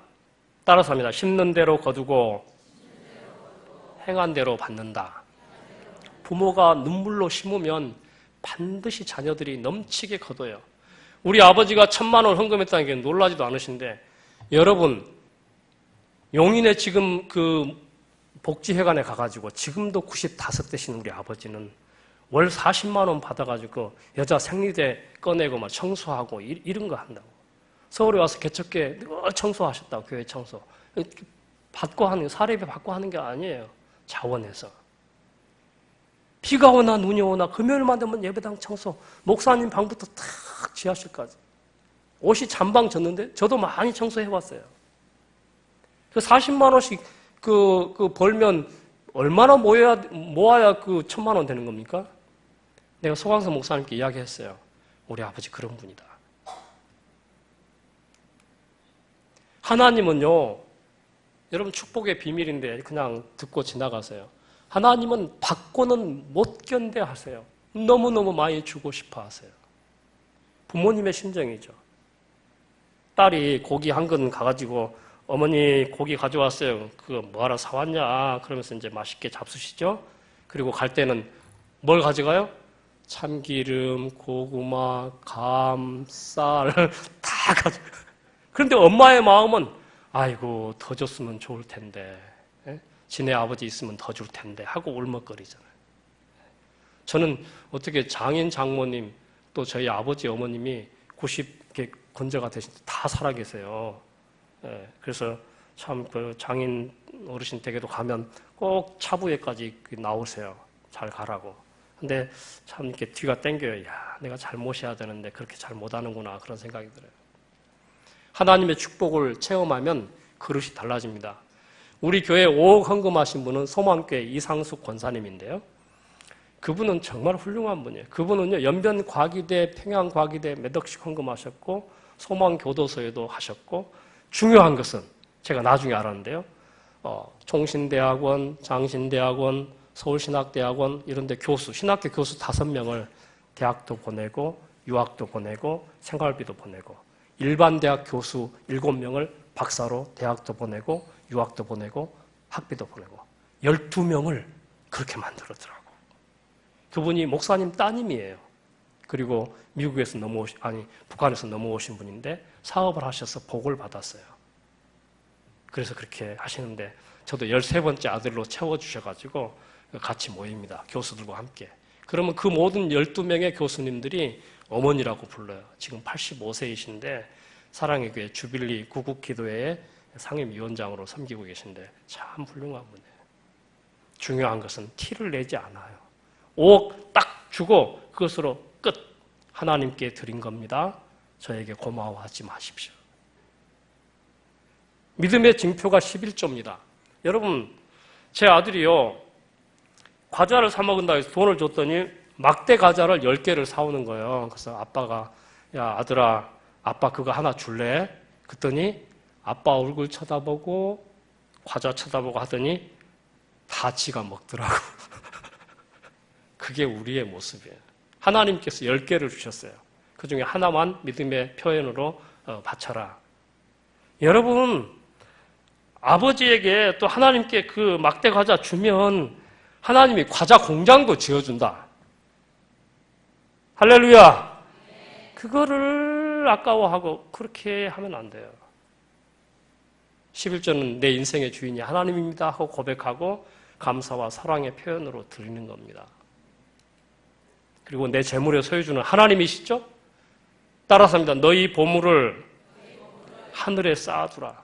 따라서 합니다. 심는 대로 거두고 행한 대로 받는다. 부모가 눈물로 심으면 반드시 자녀들이 넘치게 거둬요. 우리 아버지가 1,000만 원 헌금했다는 게 놀라지도 않으신데 여러분 용인에 지금 그 복지회관에 가가지고 지금도 95대신 우리 아버지는 월 40만 원 받아가지고 여자 생리대 꺼내고 막 청소하고 이런 거 한다고. 서울에 와서 개척교회 늘 청소하셨다고. 교회 청소 받고 하는 사례비 받고 하는 게 아니에요. 자원해서 비가 오나 눈이 오나 금요일만 되면 예배당 청소 목사님 방부터 탁 지하실까지 옷이 잔방 졌는데 저도 많이 청소해왔어요. 그 40만 원씩 그 벌면 얼마나 모아야 그 1,000만 원 되는 겁니까? 내가 소강서 목사님께 이야기했어요. 우리 아버지 그런 분이다. 하나님은요, 여러분 축복의 비밀인데 그냥 듣고 지나가세요. 하나님은 받고는 못 견뎌 하세요. 너무너무 많이 주고 싶어 하세요. 부모님의 심정이죠. 딸이 고기 한 근 가가지고 어머니 고기 가져왔어요. 그거 뭐하러 사왔냐? 그러면서 이제 맛있게 잡수시죠. 그리고 갈 때는 뭘 가져가요? 참기름, 고구마, 감쌀 다 가져가요. 그런데 엄마의 마음은 아이고 더 줬으면 좋을 텐데 지네 아버지 있으면 더 줄 텐데 하고 울먹거리잖아요. 저는 어떻게 장인 장모님 또 저희 아버지 어머님이 90개 건재가 되신 다 살아계세요. 그래서 참 그 장인 어르신 댁에도 가면 꼭 차부에까지 나오세요. 잘 가라고. 근데 참 이렇게 뒤가 땡겨요. 야, 내가 잘 모셔야 되는데 그렇게 잘 못하는구나 그런 생각이 들어요. 하나님의 축복을 체험하면 그릇이 달라집니다. 우리 교회 5억 헌금하신 분은 소망교회 이상숙 권사님인데요. 그분은 정말 훌륭한 분이에요. 그분은요, 연변과기대, 평양과기대 몇 억씩 헌금하셨고 소망교도소에도 하셨고 중요한 것은 제가 나중에 알았는데요. 총신대학원, 장신대학원, 서울신학대학원 이런 데 교수, 신학교 교수 5명을 대학도 보내고 유학도 보내고 생활비도 보내고 일반 대학 교수 7명을 박사로 대학도 보내고 유학도 보내고 학비도 보내고 12명을 그렇게 만들었더라고. 그분이 목사님 따님이에요. 그리고 미국에서 북한에서 넘어오신 분인데 사업을 하셔서 복을 받았어요. 그래서 그렇게 하시는데 저도 13번째 아들로 채워주셔가지고 같이 모입니다. 교수들과 함께. 그러면 그 모든 12명의 교수님들이 어머니라고 불러요. 지금 85세이신데 사랑의 교회 주빌리 구국기도회의 상임위원장으로 섬기고 계신데 참 훌륭한 분이에요. 중요한 것은 티를 내지 않아요. 5억 딱 주고 그것으로 끝. 하나님께 드린 겁니다. 저에게 고마워하지 마십시오. 믿음의 징표가 11조입니다. 여러분, 제 아들이요, 과자를 사 먹은다 해서 돈을 줬더니 막대 과자를 10개를 사오는 거예요. 그래서 아빠가, 야, 아들아, 아빠 그거 하나 줄래? 그랬더니 아빠 얼굴 쳐다보고 과자 쳐다보고 하더니 다 지가 먹더라고. 그게 우리의 모습이에요. 하나님께서 10개를 주셨어요. 그 중에 하나만 믿음의 표현으로 바쳐라. 여러분, 아버지에게 또 하나님께 그 막대 과자 주면 하나님이 과자 공장도 지어준다. 할렐루야. 그거를 아까워하고 그렇게 하면 안 돼요. 11조는 내 인생의 주인이 하나님입니다 하고 고백하고 감사와 사랑의 표현으로 드리는 겁니다. 그리고 내 재물의 소유주는 하나님이시죠? 따라서 합니다. 너희 보물을 하늘에 쌓아두라.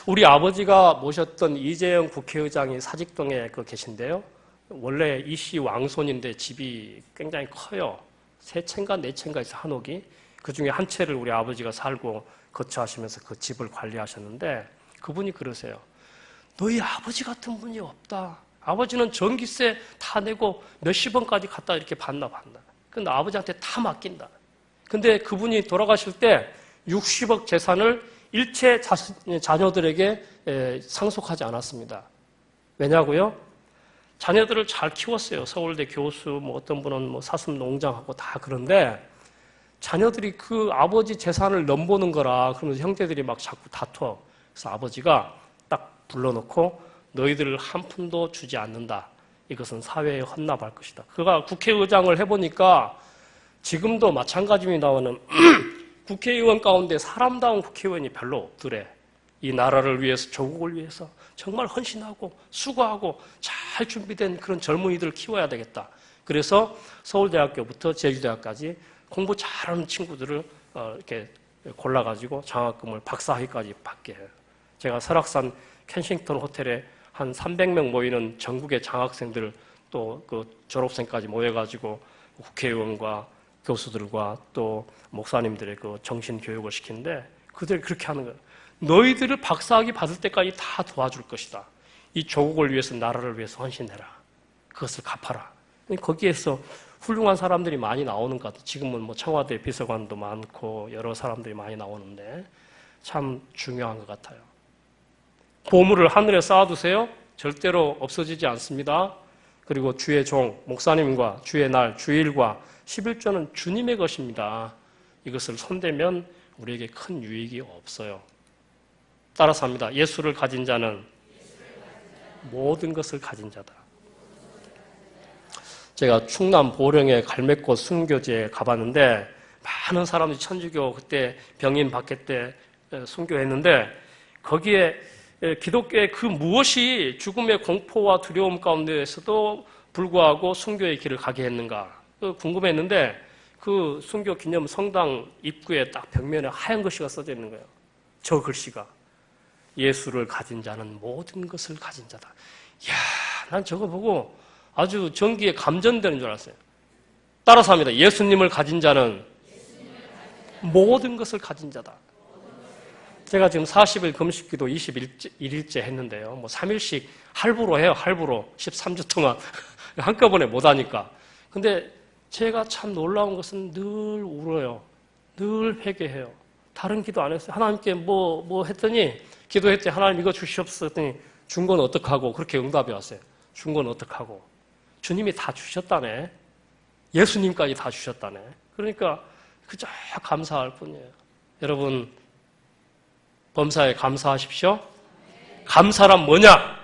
우리 아버지가 모셨던 이재영 국회의장이 사직동에 계신데요. 원래 이씨 왕손인데 집이 굉장히 커요. 세 채인가 네 채인가 있어 한옥이. 그중에 한 채를 우리 아버지가 살고 거처하시면서 그 집을 관리하셨는데 그분이 그러세요. 너희 아버지 같은 분이 없다. 아버지는 전기세 다 내고 몇십 원까지 갖다 이렇게 받나. 근데 아버지한테 다 맡긴다. 근데 그분이 돌아가실 때 60억 재산을 일체 자녀들에게 상속하지 않았습니다. 왜냐고요? 자녀들을 잘 키웠어요. 서울대 교수, 어떤 분은 사슴 농장하고 다 그런데 자녀들이 그 아버지 재산을 넘보는 거라 그러면서 형제들이 막 자꾸 다퉈. 그래서 아버지가 딱 불러놓고 너희들을 한 푼도 주지 않는다. 이것은 사회에 헌납할 것이다. 그가 국회의장을 해보니까 지금도 마찬가지입니다마는 국회의원 가운데 사람다운 국회의원이 별로 없더래. 이 나라를 위해서, 조국을 위해서 정말 헌신하고 수고하고 잘 준비된 그런 젊은이들을 키워야 되겠다. 그래서 서울대학교부터 제주대학까지 공부 잘하는 친구들을 이렇게 골라가지고 장학금을 박사학위까지 받게 해요. 제가 설악산 켄싱턴 호텔에 한 300명 모이는 전국의 장학생들 또 그 졸업생까지 모여가지고 국회의원과 교수들과 또 목사님들의 그 정신 교육을 시키는데 그들이 그렇게 하는 거예요. 너희들을 박사학위 받을 때까지 다 도와줄 것이다. 이 조국을 위해서 나라를 위해서 헌신해라. 그것을 갚아라. 거기에서 훌륭한 사람들이 많이 나오는 것 같아요. 지금은 청와대 비서관도 많고 여러 사람들이 많이 나오는데 참 중요한 것 같아요. 보물을 하늘에 쌓아두세요. 절대로 없어지지 않습니다. 그리고 주의 종, 목사님과 주의 날, 주일과 11조는 주님의 것입니다. 이것을 손대면 우리에게 큰 유익이 없어요. 따라서 합니다. 예수를 가진 자는 모든 것을 가진 자다. 제가 충남 보령의 갈매꽃 순교제에 가봤는데 많은 사람들이 천주교 그때 병인 박해 때 순교했는데 거기에 기독교의 그 무엇이 죽음의 공포와 두려움 가운데에서도 불구하고 순교의 길을 가게 했는가 궁금했는데 그 순교 기념 성당 입구에 딱 벽면에 하얀 글씨가 써져 있는 거예요. 저 글씨가 예수를 가진 자는 모든 것을 가진 자다. 이야, 난 저거 보고 아주 전기에 감전되는 줄 알았어요. 따라서 합니다. 예수님을 가진 자는 모든 것을 가진 자다. 제가 지금 40일 금식기도 21일째 했는데요. 3일씩 할부로 해요. 할부로 13주 동안 한꺼번에 못 하니까. 근데 제가 참 놀라운 것은 늘 울어요. 늘 회개해요. 다른 기도 안 했어요. 하나님께 뭐 했더니 기도했더니 하나님 이거 주시옵소서 했더니 준 건 어떡하고 그렇게 응답이 왔어요. 준 건 어떡하고 주님이 다 주셨다네. 예수님까지 다 주셨다네. 그러니까 그저 감사할 뿐이에요. 여러분 범사에 감사하십시오. 감사란 뭐냐?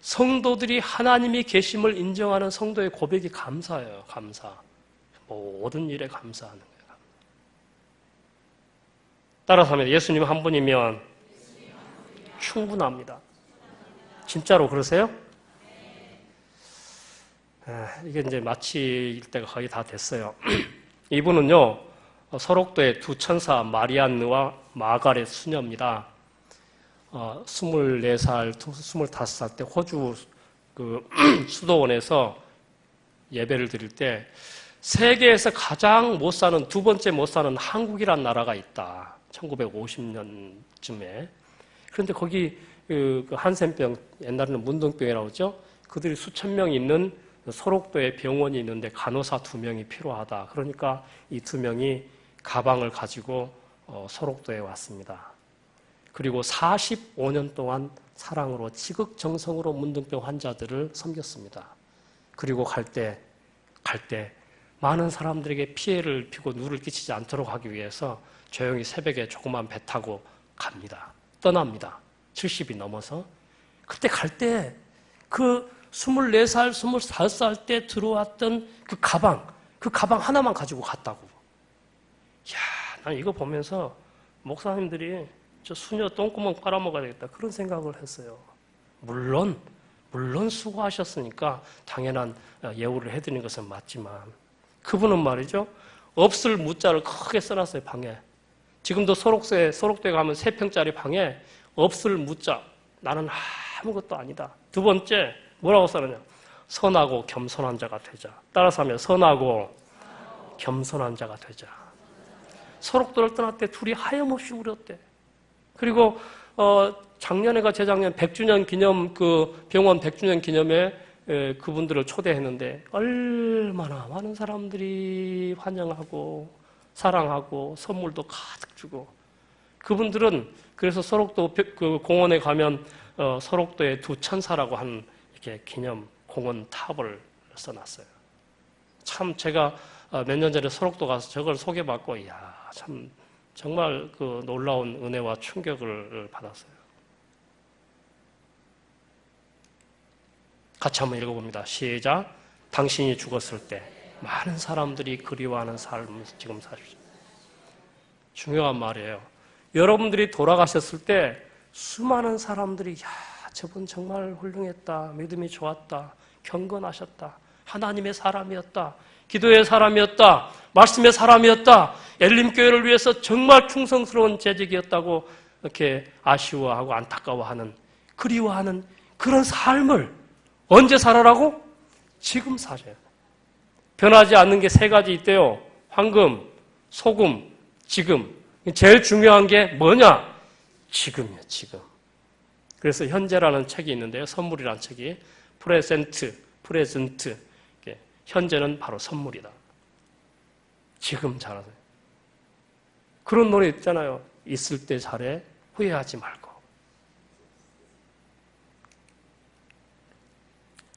성도들이 하나님이 계심을 인정하는 성도의 고백이 감사예요. 감사. 모든 일에 감사하는 거예요. 따라서 하면 예수님 한 분이면 충분합니다. 진짜로 그러세요? 이게 이제 마칠 때가 거의 다 됐어요. 이분은요, 서록도의 두 천사 마리안느와 마가렛 수녀입니다. 24살, 25살 때 호주 그 수도원에서 예배를 드릴 때 세계에서 가장 못 사는, 두 번째 못 사는 한국이란 나라가 있다. 1950년쯤에. 그런데 거기 그 한센병, 옛날에는 문둥병이라고 하죠. 그들이 수천 명 있는 서록도에 병원이 있는데 간호사 2명이 필요하다. 그러니까 이 2명이 가방을 가지고 서록도에 왔습니다. 그리고 45년 동안 사랑으로 지극정성으로 문둥병 환자들을 섬겼습니다. 그리고 갈 때 많은 사람들에게 피해를 피고 누를 끼치지 않도록 하기 위해서 조용히 새벽에 조그만 배 타고 갑니다. 떠납니다. 70이 넘어서. 그때 갈 때 그 24살, 25살 때 들어왔던 그 가방 하나만 가지고 갔다고. 이야, 난 이거 보면서 목사님들이 저 수녀 똥구멍 빨아먹어야 되겠다. 그런 생각을 했어요. 물론 수고하셨으니까 당연한 예우를 해드리는 것은 맞지만 그분은 말이죠. 없을 무자를 크게 써놨어요. 방에. 지금도 소록도에 가면 3평짜리 방에 없을 무자. 나는 아무것도 아니다. 두 번째 뭐라고 써느냐. 선하고 겸손한 자가 되자. 따라서 하면 선하고 겸손한 자가 되자. 소록도를 떠날 때 둘이 하염없이 울었대. 그리고 작년에가 재작년 100주년 기념 병원 100주년 기념에 그분들을 초대했는데 얼마나 많은 사람들이 환영하고 사랑하고 선물도 가득 주고 그분들은 그래서 소록도 그 공원에 가면 소록도의 두 천사라고 하는 이렇게 기념 공원 탑을 써놨어요. 참 제가 몇 년 전에 소록도 가서 저걸 소개받고 이야 참 정말 그 놀라운 은혜와 충격을 받았어요. 같이 한번 읽어봅니다. 시작. 당신이 죽었을 때 많은 사람들이 그리워하는 삶을 지금 사십시오. 중요한 말이에요. 여러분들이 돌아가셨을 때 수많은 사람들이 야 저분 정말 훌륭했다. 믿음이 좋았다. 경건하셨다. 하나님의 사람이었다. 기도의 사람이었다. 말씀의 사람이었다. 엘림교회를 위해서 정말 충성스러운 재직이었다고 이렇게 아쉬워하고 안타까워하는 그리워하는 그런 삶을 언제 살아라고? 지금 사셔야 돼요. 변하지 않는 게 3가지 있대요. 황금, 소금, 지금. 제일 중요한 게 뭐냐? 지금이에요. 지금. 그래서 현재라는 책이 있는데요. 선물이라는 책이 프레젠트. 현재는 바로 선물이다. 지금 잘하세요. 그런 노래 있잖아요. 있을 때 잘해 후회하지 말고.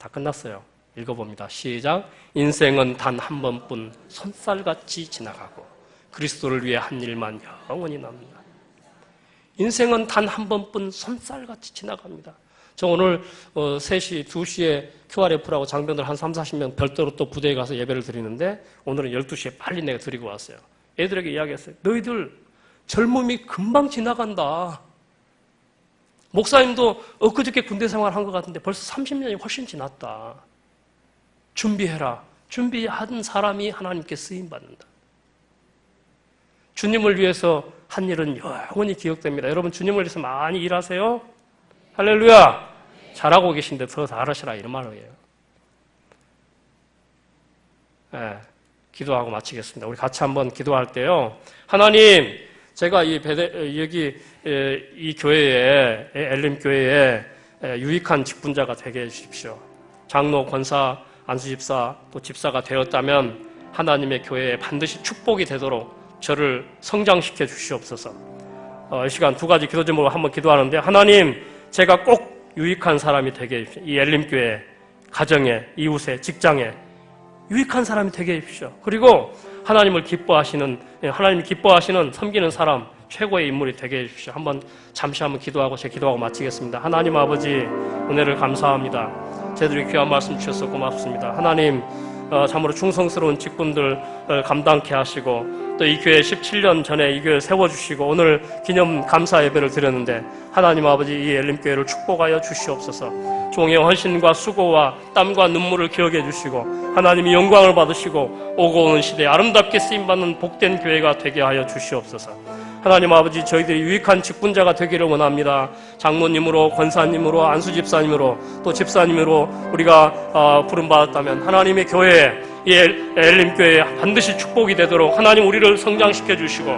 다 끝났어요. 읽어봅니다. 시작. 인생은 단 한 번뿐 손살같이 지나가고 그리스도를 위해 한 일만 영원히 납니다. 인생은 단 한 번뿐 손살같이 지나갑니다. 저 오늘 3시, 2시에 QRF라고 장병들 한 3, 40명 별도로 또 부대에 가서 예배를 드리는데 오늘은 12시에 빨리 내가 드리고 왔어요. 애들에게 이야기했어요. 너희들 젊음이 금방 지나간다. 목사님도 엊그저께 군대 생활한 것 같은데 벌써 30년이 훨씬 지났다. 준비해라. 준비한 사람이 하나님께 쓰임받는다. 주님을 위해서 한 일은 영원히 기억됩니다. 여러분 주님을 위해서 많이 일하세요. 할렐루야. 잘하고 계신데 더 잘하시라 이런 말이에요. 네, 기도하고 마치겠습니다. 우리 같이 한번 기도할 때요. 하나님, 제가 여기 이 교회에 엘림교회에 유익한 직분자가 되게 해주십시오. 장로, 권사, 안수집사, 또 집사가 되었다면 하나님의 교회에 반드시 축복이 되도록 저를 성장시켜 주시옵소서. 이 시간 2가지 기도 제목으로 한번 기도하는데 하나님, 제가 꼭 유익한 사람이 되게 해주십시오. 이 엘림교회, 가정에, 이웃에, 직장에 유익한 사람이 되게 해주십시오. 그리고 하나님이 기뻐하시는 섬기는 사람, 최고의 인물이 되게 해주십시오. 잠시 한번 기도하고 제 기도하고 마치겠습니다. 하나님 아버지, 은혜를 감사합니다. 저희들이 귀한 말씀 주셔서 고맙습니다. 하나님, 참으로 충성스러운 직분들 감당케 하시고 또 이 교회 17년 전에 이 교회를 세워주시고 오늘 기념 감사 예배를 드렸는데 하나님 아버지 이 엘림교회를 축복하여 주시옵소서. 종의 헌신과 수고와 땀과 눈물을 기억해 주시고 하나님이 영광을 받으시고 오고 오는 시대에 아름답게 쓰임받는 복된 교회가 되게 하여 주시옵소서. 하나님 아버지, 저희들이 유익한 직분자가 되기를 원합니다. 장로님으로, 권사님으로, 안수집사님으로, 또 집사님으로 우리가 부름받았다면 하나님의 교회에, 이 엘림교회에 반드시 축복이 되도록 하나님 우리를 성장시켜 주시고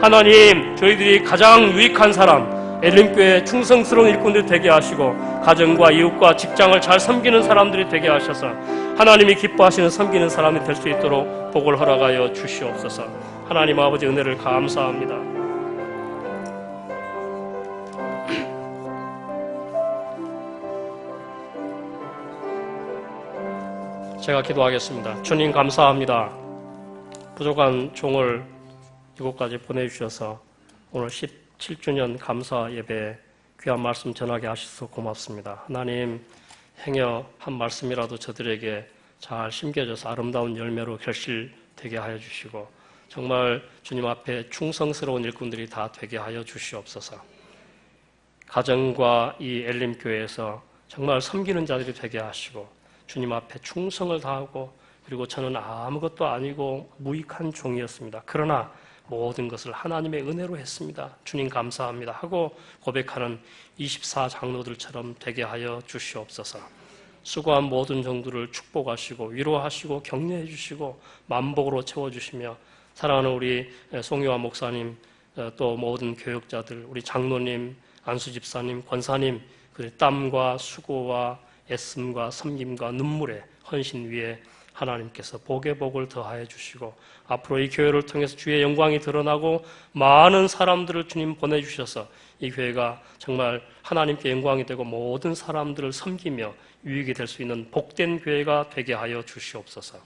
하나님, 저희들이 가장 유익한 사람, 엘림교회에 충성스러운 일꾼들 되게 하시고 가정과 이웃과 직장을 잘 섬기는 사람들이 되게 하셔서 하나님이 기뻐하시는 섬기는 사람이 될 수 있도록 복을 허락하여 주시옵소서. 하나님 아버지, 은혜를 감사합니다. 제가 기도하겠습니다. 주님 감사합니다. 부족한 종을 이곳까지 보내주셔서 오늘 17주년 감사 예배 귀한 말씀 전하게 하셔서 고맙습니다. 하나님, 행여 한 말씀이라도 저들에게 잘 심겨져서 아름다운 열매로 결실되게 하여 주시고 정말 주님 앞에 충성스러운 일꾼들이 다 되게 하여 주시옵소서. 가정과 이 엘림교회에서 정말 섬기는 자들이 되게 하시고 주님 앞에 충성을 다하고 그리고 저는 아무것도 아니고 무익한 종이었습니다. 그러나 모든 것을 하나님의 은혜로 했습니다. 주님 감사합니다 하고 고백하는 24장로들처럼 되게 하여 주시옵소서. 수고한 모든 종들을 축복하시고 위로하시고 격려해 주시고 만복으로 채워주시며 사랑하는 우리 송유아 목사님 또 모든 교역자들 우리 장로님 안수 집사님 권사님 그 땀과 수고와 애씀과 섬김과 눈물의 헌신 위에 하나님께서 복의 복을 더하여 주시고 앞으로 이 교회를 통해서 주의 영광이 드러나고 많은 사람들을 주님 보내주셔서 이 교회가 정말 하나님께 영광이 되고 모든 사람들을 섬기며 유익이 될 수 있는 복된 교회가 되게 하여 주시옵소서.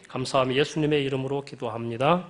감사하며 예수님의 이름으로 기도합니다.